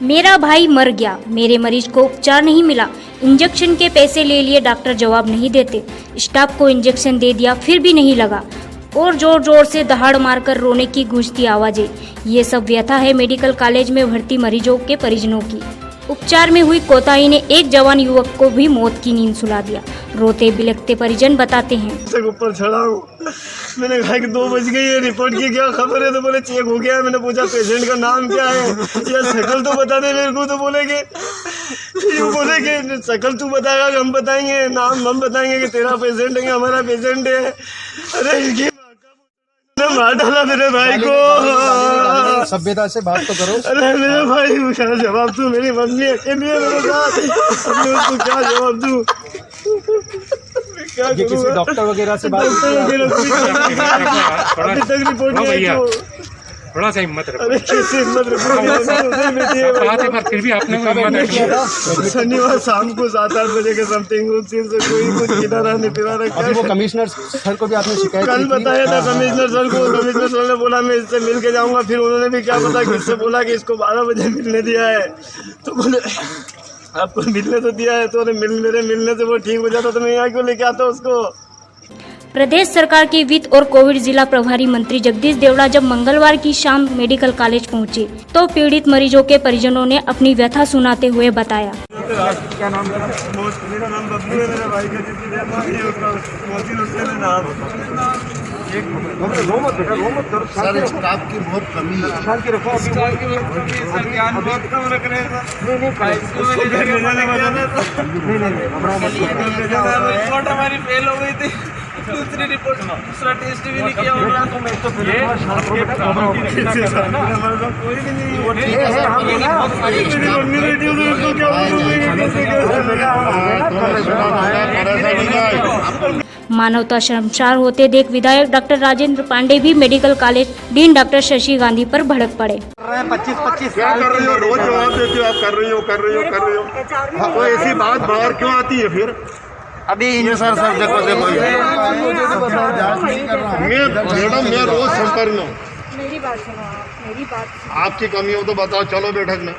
मेरा भाई मर गया, मेरे मरीज को उपचार नहीं मिला, इंजेक्शन के पैसे ले लिए, डॉक्टर जवाब नहीं देते, स्टाफ को इंजेक्शन दे दिया फिर भी नहीं लगा, और जोर जोर से दहाड़ मारकर रोने की गूंजती आवाजें। ये सब व्यथा है मेडिकल कॉलेज में भर्ती मरीजों के परिजनों की। उपचार में हुई कोताही ने एक जवान युवक को भी मौत की नींद सुला दिया। रोते बिलखते परिजन बताते हैं, ऊपर चढ़ा हूँ, मैंने कहा कि 2 बज गई है, रिपोर्ट की क्या खबर है? तो बोले चेक हो गया है। मैंने पूछा पेशेंट का नाम क्या है या शक्ल तो बता दे मेरे को। तो बोलेंगे शक्ल तू बताएगा कि हम बताएंगे, नाम हम बताएंगे कि तेरा पेशेंट है हमारा पेशेंट है। अरे इनकी मार डाला मेरे भाई को। सभ्यता से बात तो करो। अरे मेरे भाई को क्या जवाब दूं? मेरी मम्मी अकेली है मेरे साथ, उसको क्या जवाब दूं? ये किसी डॉक्टर वगैरह से बात अभी तक रिपोर्ट नहीं आई तो थोड़ा सा हिम्मत रखो। अरे कैसे हिम्मत रखो? फिर भी आपने शनिवार शाम को 7-8 बजे के समथिंग उस दिन से कोई कुछ किधर रहने फिरा रखा है। वो कमिश्नर सर को भी आपने शिकायत कल बताया था कमिश्नर सर को। कमिश्नर सर ने बोला मैं इससे मिल के जाऊंगा, फिर उन्होंने भी क्या पता किससे बोला कि इसको 12 बजे मिलने दिया है। तो बोले आपको मिलने तो दिया है, तो मेरे मिलने से वो ठीक हो जाता तो मैं यहाँ क्यों लेके आता उसको। प्रदेश सरकार के वित्त और कोविड जिला प्रभारी मंत्री जगदीश देवड़ा जब मंगलवार की शाम मेडिकल कॉलेज पहुंचे तो पीड़ित मरीजों के परिजनों ने अपनी व्यथा सुनाते हुए बताया, क्या नाम है? मेरा नाम बबलू है, मेरे भाई का नाम। सर स्टाफ की बहुत कमी है। रिपोर्ट हमारी फेल हो गई थी, दूसरी रिपोर्ट दूसरा टेस्ट भी नहीं किया होगा। कोई भी नहीं। मानवता शर्मसार होते देख विधायक डॉक्टर राजेंद्र पांडे भी medical college dean doctor Shashi Gandhi पर भड़क पड़े। 25 क्या कर रही हो? रोज जवाब देते हो आप, कर रही हो। तो ऐसी बात बाहर क्यों आती है फिर? अभी ये सर देखो मैडम मैं रोज संपर्क में हूँ। मेरी बात सुनो, मेरी बात। आपकी कमी हो तो बताओ, चलो बैठक में।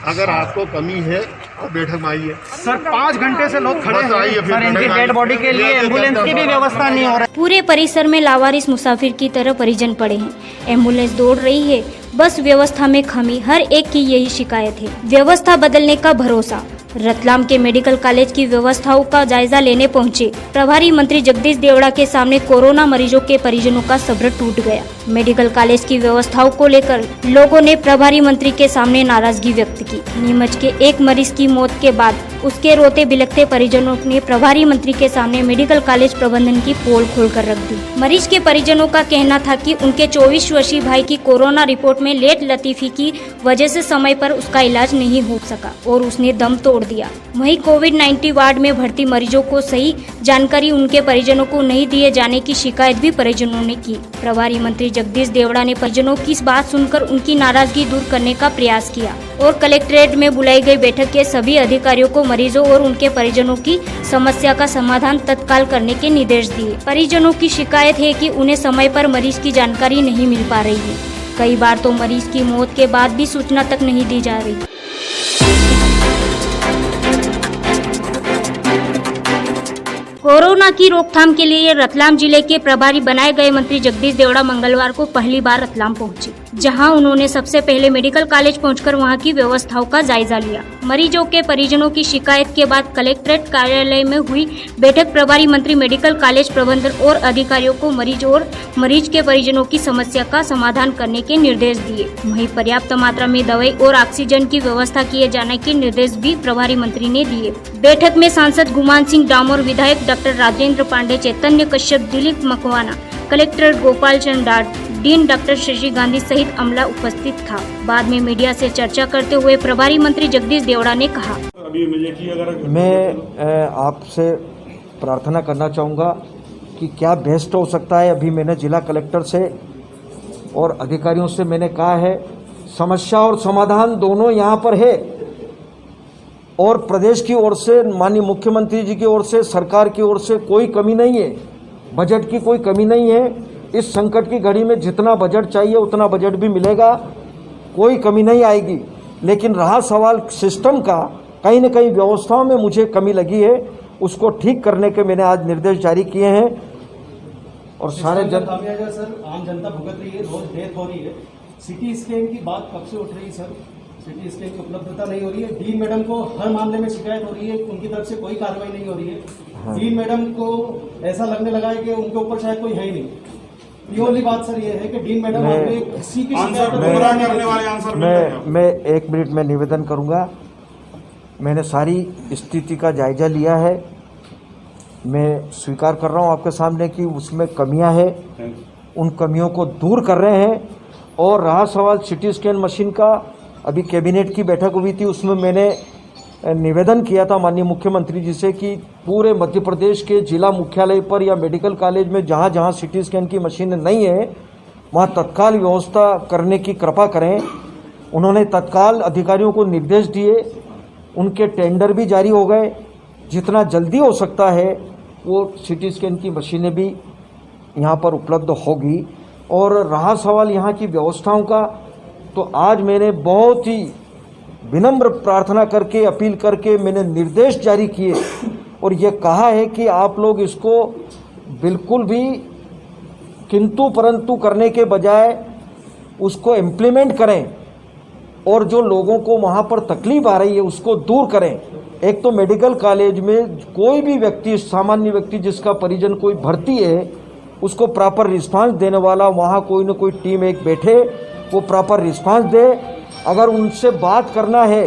अगर आपको कमी है तो बैठक में आइए। सर 5 घंटे से लोग खड़े हैं सर, इनकी डेड बॉडी के लिए एम्बुलेंस की भी व्यवस्था नहीं हो रही। पूरे परिसर में लावारिस मुसाफिर की तरह परिजन पड़े हैं। एम्बुलेंस दौड़ रही है, बस व्यवस्था में खामी, हर एक की यही शिकायत है। व्यवस्था बदलने का भरोसा। रतलाम के मेडिकल कॉलेज की व्यवस्थाओं का जायजा लेने पहुंचे प्रभारी मंत्री जगदीश देवड़ा के सामने कोरोना मरीजों के परिजनों का सब्र टूट गया। मेडिकल कॉलेज की व्यवस्थाओं को लेकर लोगों ने प्रभारी मंत्री के सामने नाराजगी व्यक्त की। नीमच के एक मरीज की मौत के बाद उसके रोते बिलखते परिजनों ने प्रभारी मंत्री के सामने मेडिकल कॉलेज प्रबंधन की पोल खोलकर रख दी। मरीज के परिजनों का कहना था कि उनके 24 वर्षीय भाई की कोरोना रिपोर्ट में लेट लतीफी की वजह से समय पर उसका इलाज नहीं हो सका और उसने दम तोड़ दिया। वहीं कोविड-19 वार्ड में भर्ती मरीजों को सही जानकारी उनके परिजनों को नहीं दिए जाने की शिकायत भी परिजनों ने की। प्रभारी मंत्री जगदीश देवड़ा ने परिजनों की बात सुनकर उनकी नाराजगी दूर करने का प्रयास किया और कलेक्ट्रेट में बुलाई गई बैठक के सभी अधिकारियों को मरीजों और उनके परिजनों की समस्या का समाधान तत्काल करने के निर्देश दिए। परिजनों की शिकायत है कि उन्हें समय पर मरीज की जानकारी नहीं मिल पा रही है। कई बार तो मरीज की मौत के बाद भी सूचना तक नहीं दी जा रही। कोरोना की रोकथाम के लिए रतलाम जिले के प्रभारी बनाए गए मंत्री जगदीश देवड़ा मंगलवार को पहली बार रतलाम पहुंचे, जहां उन्होंने सबसे पहले मेडिकल कॉलेज पहुंचकर वहां की व्यवस्थाओं का जायजा लिया। मरीजों के परिजनों की शिकायत के बाद कलेक्ट्रेट कार्यालय में हुई बैठक प्रभारी मंत्री मेडिकल कॉलेज प्रबंधन और अधिकारियों को मरीज के परिजनों की समस्या का समाधान करने के निर्देश दिए। वहीं पर्याप्त मात्रा में दवाई और ऑक्सीजन की व्यवस्था किए जाने के निर्देश भी प्रभारी मंत्री ने दिए। बैठक में सांसद गुमान सिंह डामोर, विधायक doctor Rajendra Pandey, Chaitanya Kashyap, Dilip Makwana, collector Gopal Chand Dat, dean doctor Shashi Gandhi सहित अमला उपस्थित था। बाद में मीडिया से चर्चा करते हुए प्रभारी मंत्री जगदीश देवड़ा ने कहा, मैं आपसे प्रार्थना करना चाहूँगा कि क्या बेस्ट हो सकता है। अभी मैंने जिला कलेक्टर से और अधिकारियों से मैंने कहा है, समस्या और समाधान दोनों यहाँ पर है और प्रदेश की ओर से, माननीय मुख्यमंत्री जी की ओर से, सरकार की ओर से कोई कमी नहीं है, बजट की कोई कमी नहीं है। इस संकट की घड़ी में जितना बजट चाहिए उतना बजट भी मिलेगा, कोई कमी नहीं आएगी। लेकिन रहा सवाल सिस्टम का, कहीं न कहीं व्यवस्थाओं में मुझे कमी लगी है, उसको ठीक करने के मैंने आज निर्देश जारी किए हैं। और सारे सर आम जनता भुगत रही है, रोज डेथ हो रही है। सिटी स्कैन की बात कब से उठ रही है सर? सिटी स्कैन की उपलब्धता नहीं हो रही है। डीन मैडम को हर मामले में शिकायत हो रही है, उनकी तरफ से कोई कार्रवाई नहीं हो रही है। हाँ। डीन मैडम को ऐसा लगने लगा है कि उनके ऊपर शायद कोई है ही नहीं। प्योरली बात सर ये है कि डीन मैडम किसी की शिकायत मैं 1 मिनट में निवेदन करूंगा। मैंने सारी स्थिति का जायजा लिया है। मैं स्वीकार कर रहा हूं आपके सामने कि उसमें कमियां हैं, उन कमियों को दूर कर रहे हैं। और रहा सवाल सिटी स्कैन मशीन का, अभी कैबिनेट की बैठक हुई थी, उसमें मैंने निवेदन किया था माननीय मुख्यमंत्री जी से कि पूरे मध्य प्रदेश के जिला मुख्यालय पर या मेडिकल कॉलेज में जहां जहां सिटी स्कैन की मशीन नहीं है वहां तत्काल व्यवस्था करने की कृपा करें। उन्होंने तत्काल अधिकारियों को निर्देश दिए, उनके टेंडर भी जारी हो गए। जितना जल्दी हो सकता है वो सिटी स्कैन की मशीनें भी यहाँ पर उपलब्ध होगी। और रहा सवाल यहाँ की व्यवस्थाओं का, तो आज मैंने बहुत ही विनम्र प्रार्थना करके, अपील करके मैंने निर्देश जारी किए और ये कहा है कि आप लोग इसको बिल्कुल भी किंतु परंतु करने के बजाय उसको इम्प्लीमेंट करें और जो लोगों को वहाँ पर तकलीफ आ रही है उसको दूर करें। एक तो मेडिकल कॉलेज में कोई भी व्यक्ति, सामान्य व्यक्ति जिसका परिजन कोई भर्ती है, उसको प्रॉपर रिस्पांस देने वाला वहाँ कोई न कोई टीम एक बैठे, वो प्रॉपर रिस्पांस दे। अगर उनसे बात करना है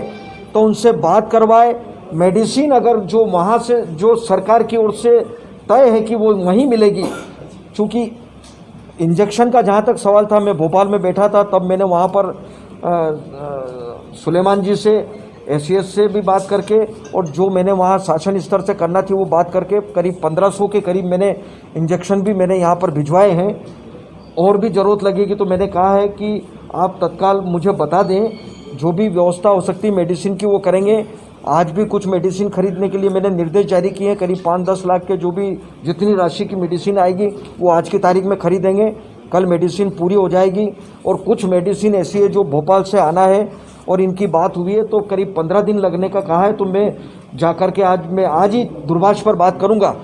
तो उनसे बात करवाए। मेडिसिन अगर जो वहाँ से जो सरकार की ओर से तय है कि वो वहीं मिलेगी। चूँकि इंजेक्शन का जहाँ तक सवाल था, मैं भोपाल में बैठा था, तब मैंने वहाँ पर सुलेमान जी से, एसीएस से भी बात करके और जो मैंने वहाँ शासन स्तर से करना थी वो बात करके करीब 1500 के करीब मैंने इंजेक्शन भी मैंने यहाँ पर भिजवाए हैं। और भी ज़रूरत लगेगी तो मैंने कहा है कि आप तत्काल मुझे बता दें, जो भी व्यवस्था हो सकती है मेडिसिन की वो करेंगे। आज भी कुछ मेडिसिन खरीदने के लिए मैंने निर्देश जारी किए हैं। करीब 5-10 लाख के जो भी जितनी राशि की मेडिसिन आएगी वो आज की तारीख में खरीदेंगे। कल मेडिसिन पूरी हो जाएगी। और कुछ मेडिसिन ऐसी है जो भोपाल से आना है और इनकी बात हुई है तो करीब 15 दिन लगने का कहा है। तो मैं जाकर के आज ही दूरभाष पर बात करूंगा।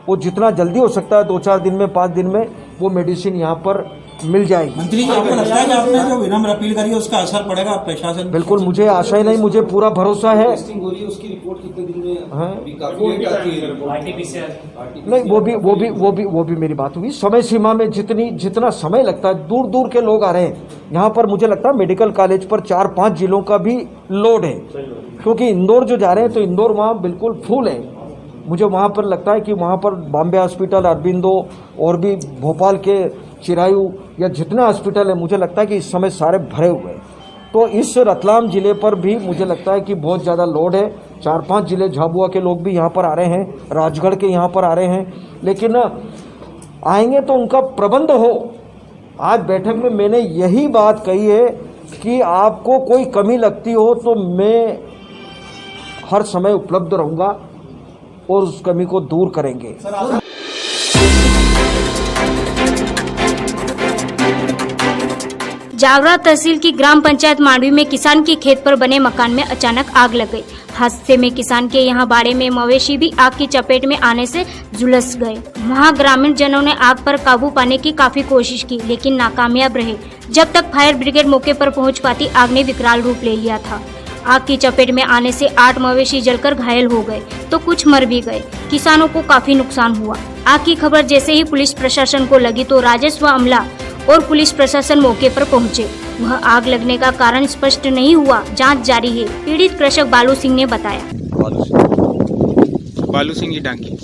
वो जितना जल्दी हो सकता है 2-4 दिन में, 5 दिन में वो मेडिसिन यहाँ पर मिल जाएगी। मंत्री जी, आपको लगता है कि आपने जो विनम्र अपील करी है उसका असर पड़ेगा प्रशासन? बिल्कुल, मुझे आशा ही नहीं, मुझे पूरा भरोसा है। उसकी रिपोर्ट कितने दिन में नहीं, वो भी मेरी बात हुई। समय सीमा में जितना समय लगता है, दूर दूर के लोग आ रहे हैं यहाँ पर। मुझे लगता है मेडिकल कॉलेज पर 4-5 जिलों का भी लोड है, क्योंकि इंदौर जो जा रहे हैं तो इंदौर वहाँ बिल्कुल फुल है। मुझे वहाँ पर लगता है कि वहाँ पर बॉम्बे हॉस्पिटल, अरबिंदो और भी भोपाल के चिरायू या जितने हॉस्पिटल है, मुझे लगता है कि इस समय सारे भरे हुए हैं। तो इस रतलाम जिले पर भी मुझे लगता है कि बहुत ज़्यादा लोड है। 4-5 जिले झाबुआ के लोग भी यहाँ पर आ रहे हैं, राजगढ़ के यहाँ पर आ रहे हैं, लेकिन आएंगे तो उनका प्रबंध हो। आज बैठक में मैंने यही बात कही है कि आपको कोई कमी लगती हो तो मैं हर समय उपलब्ध रहूँगा और उस कमी को दूर करेंगे। जावरा तहसील की ग्राम पंचायत मांडवी में किसान के खेत पर बने मकान में अचानक आग लग गई। हादसे में किसान के यहाँ बाड़े में मवेशी भी आग की चपेट में आने से झुलस गए। वहाँ ग्रामीण जनों ने आग पर काबू पाने की काफी कोशिश की, लेकिन नाकामयाब रहे। जब तक फायर ब्रिगेड मौके पर पहुँच पाती, आग ने विकराल रूप ले लिया था। आग की चपेट में आने से 8 मवेशी जलकर घायल हो गए तो कुछ मर भी गए। किसानों को काफी नुकसान हुआ। आग की खबर जैसे ही पुलिस प्रशासन को लगी तो राजस्व अमला और पुलिस प्रशासन मौके पर पहुंचे। वह आग लगने का कारण स्पष्ट नहीं हुआ, जांच जारी है। पीड़ित कृषक बालू सिंह ने बताया। बालू सिंह जी डांगी,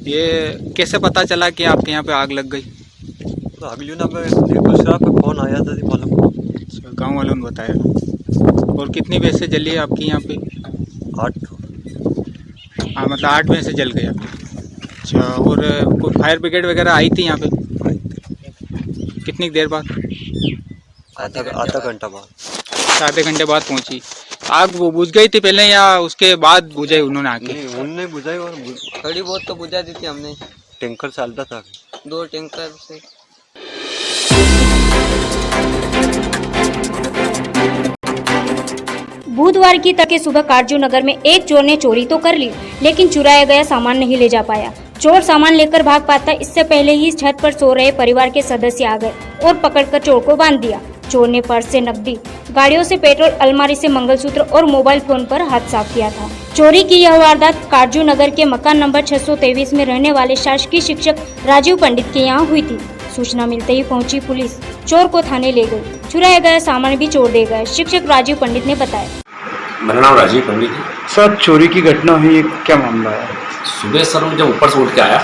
ये कैसे पता चला कि आपके यहाँ पे आग लग गई? तो अगली ना दूसरा पे फोन आया था, मालूम गाँव वालों ने बताया। और कितनी भैंस से जली है आपकी यहाँ पे? 8। हाँ, मतलब 8 भैंस से जल गई आपकी। अच्छा, और कोई फायर ब्रिगेड वगैरह आई थी यहाँ पे? कितनी देर बाद? आधा घंटा बाद। आधे घंटे बाद पहुंची। आग वो बुझ गई थी पहले या उसके बाद बुझाई उन्होंने आके? उन्होंने बुझाई और थोड़ी बहुत तो बुझा दी थी हमने। टैंकर चलता था, 2 टैंकर से। बुधवार की तड़के सुबह काटजू नगर में एक चोर ने चोरी तो कर ली, लेकिन चुराया गया सामान नहीं ले जा पाया। चोर सामान लेकर भाग पाता, इससे पहले ही छत पर सो रहे परिवार के सदस्य आ गए और पकड़कर चोर को बांध दिया। चोर ने पर्स से नकदी, गाड़ियों से पेट्रोल, अलमारी से मंगलसूत्र और मोबाइल फोन पर हाथ साफ किया था। चोरी की यह वारदात काटजू नगर के मकान नंबर 623 में रहने वाले शासकीय शिक्षक राजीव पंडित के यहाँ हुई थी। सूचना मिलते ही पहुंची पुलिस चोर को थाने ले गई। चुराया गया सामान भी चोर दे गए, शिक्षक राजीव पंडित ने बताया। मेरा नाम राजीव पंडित है सर। चोरी की घटना हुई, क्या मामला है? सुबह सर मैं जब ऊपर से उठ के आया,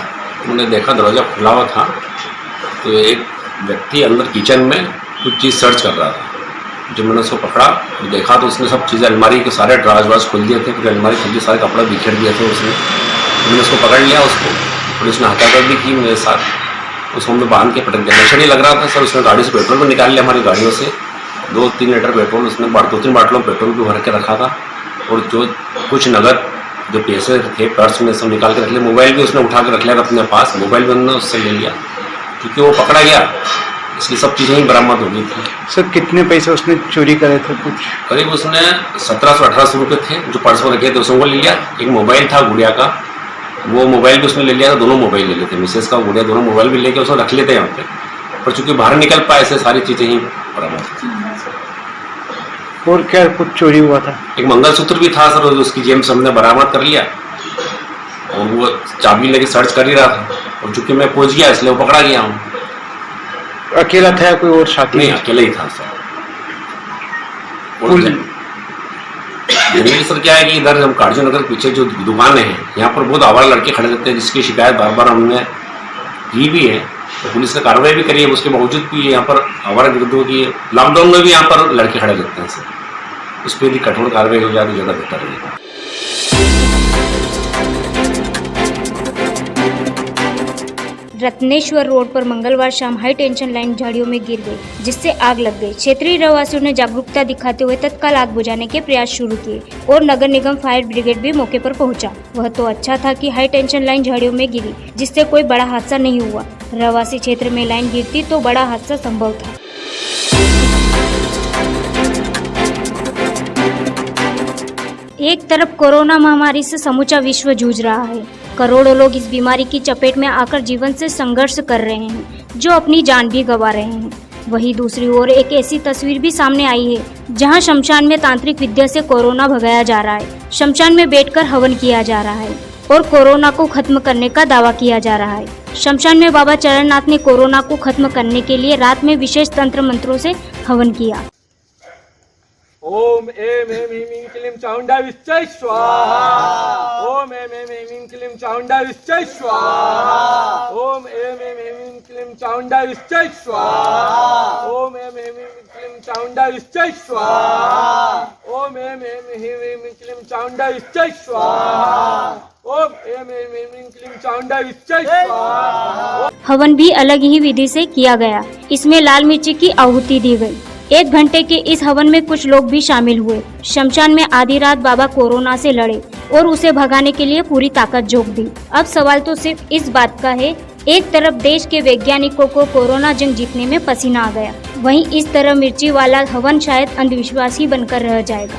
मैंने देखा दरवाज़ा खुला हुआ था, तो एक व्यक्ति अंदर किचन में कुछ चीज़ सर्च कर रहा था। जब मैंने उसको पकड़ा तो देखा तो उसने सब चीज़ें, अलमारी के सारे ड्राज वाज खोल दिए थे, फिर अलमारी खोल के सारे कपड़े बिखेर दिए थे उसने। मैंने उसको पकड़ लिया, उसको पुलिस ने हत्या भी की मेरे साथ। उसको हमने बांध के पटक दिया। नशा नहीं लग रहा था सर। उसने गाड़ी से पेट्रोल भी निकाल लिया, हमारी गाड़ियों से 2-3 लीटर पेट्रोल उसने 2-3 बाटलों पेट्रोल भी भर के रखा था। और जो कुछ नगद जो पैसे थे पर्स में सब निकाल के रख लिया। मोबाइल भी उसने उठा के रख लिया था अपने पास, मोबाइल भी उन्होंने उससे ले लिया। क्योंकि वो पकड़ा गया इसलिए सब चीज़ें ही बरामद हो गई थी। सर कितने पैसे उसने चोरी करे थे? कुछ करीब उसने 1700-1800 रुपये थे जो पर्स में रखे थे, उसको ले लिया। एक मोबाइल था गुड़िया का, वो मोबाइल भी उसने ले लिया था। दोनों मोबाइल ले लेते, मिसेस का गुड़िया, दोनों मोबाइल भी लेके उसने रख लेते यहाँ पे। पर चूंकि बाहर निकल पाए ऐसे सारी चीज़ें ही बरामद थी। और क्या कुछ चोरी हुआ था? एक मंगलसूत्र भी था सर, उसकी जेब से हमने बरामद कर लिया। और वो चाबी लेके सर्च कर ही रहा था, और चूंकि मैं पहुंच गया इसलिए वो पकड़ा गया हूँ। अकेला था या कोई और साथी? नहीं, अकेला ही था सर। जनरली सर क्या है कि इधर हम काटजू नगर के पीछे जो दुकानें हैं यहाँ पर बहुत आवारा लड़के खड़े रहते हैं, जिसकी शिकायत बार बार हमने की भी है। तो पुलिस ने कार्रवाई भी करी है, उसके बावजूद भी यहाँ पर आवारा गिरदों की लॉकडाउन में भी यहाँ पर लड़के खड़े रहते हैं सर। उस पर यदि कठोर कार्रवाई हो जाए तो ज़्यादा बेहतर रहेगा। रत्नेश्वर रोड पर मंगलवार शाम हाई टेंशन लाइन झाड़ियों में गिर गई, जिससे आग लग गई। क्षेत्रीय रहवासियों ने जागरूकता दिखाते हुए तत्काल आग बुझाने के प्रयास शुरू किए और नगर निगम फायर ब्रिगेड भी मौके पर पहुंचा। वह तो अच्छा था कि हाई टेंशन लाइन झाड़ियों में गिरी, जिससे कोई बड़ा हादसा नहीं हुआ। रहवासी क्षेत्र में लाइन गिरती तो बड़ा हादसा संभव था। एक तरफ कोरोना महामारी से समूचा विश्व जूझ रहा है। करोड़ों लोग इस बीमारी की चपेट में आकर जीवन से संघर्ष कर रहे हैं, जो अपनी जान भी गंवा रहे हैं। वहीं दूसरी ओर एक ऐसी तस्वीर भी सामने आई है, जहां शमशान में तांत्रिक विद्या से कोरोना भगाया जा रहा है। शमशान में बैठकर हवन किया जा रहा है और कोरोना को खत्म करने का दावा किया जा रहा है। शमशान में बाबा चरणनाथ ने कोरोना को खत्म करने के लिए रात में विशेष तंत्र मंत्रों से हवन किया। ओम एम एम ह्रीं क्लीं चामुंडा विश्चै स्वाहा। ओम एम एम ह्रीं क्लीं चामुंडा विश्चै स्वाहा। ओम एम एम ह्रीं क्लीं चामुंडा विश्चै स्वाहा। ओम एम एम ह्रीं क्लीं चामुंडा विश्चै स्वाहा। ओम एम एम ह्रीं क्लीं चामुंडा विश्चै स्वाहा। ओम एम एम ह्रीं क्लीं चामुंडा विश्चै स्वाहा। हवन भी अलग ही विधि से किया गया। इसमें लाल मिर्ची की आहुति दी गई। 1 घंटे के इस हवन में कुछ लोग भी शामिल हुए। शमशान में आधी रात बाबा कोरोना से लड़े और उसे भगाने के लिए पूरी ताकत झोंक दी। अब सवाल तो सिर्फ इस बात का है, एक तरफ देश के वैज्ञानिकों को कोरोना जंग जीतने में पसीना आ गया, वहीं इस तरह मिर्ची वाला हवन शायद अंधविश्वास ही बनकर रह जाएगा।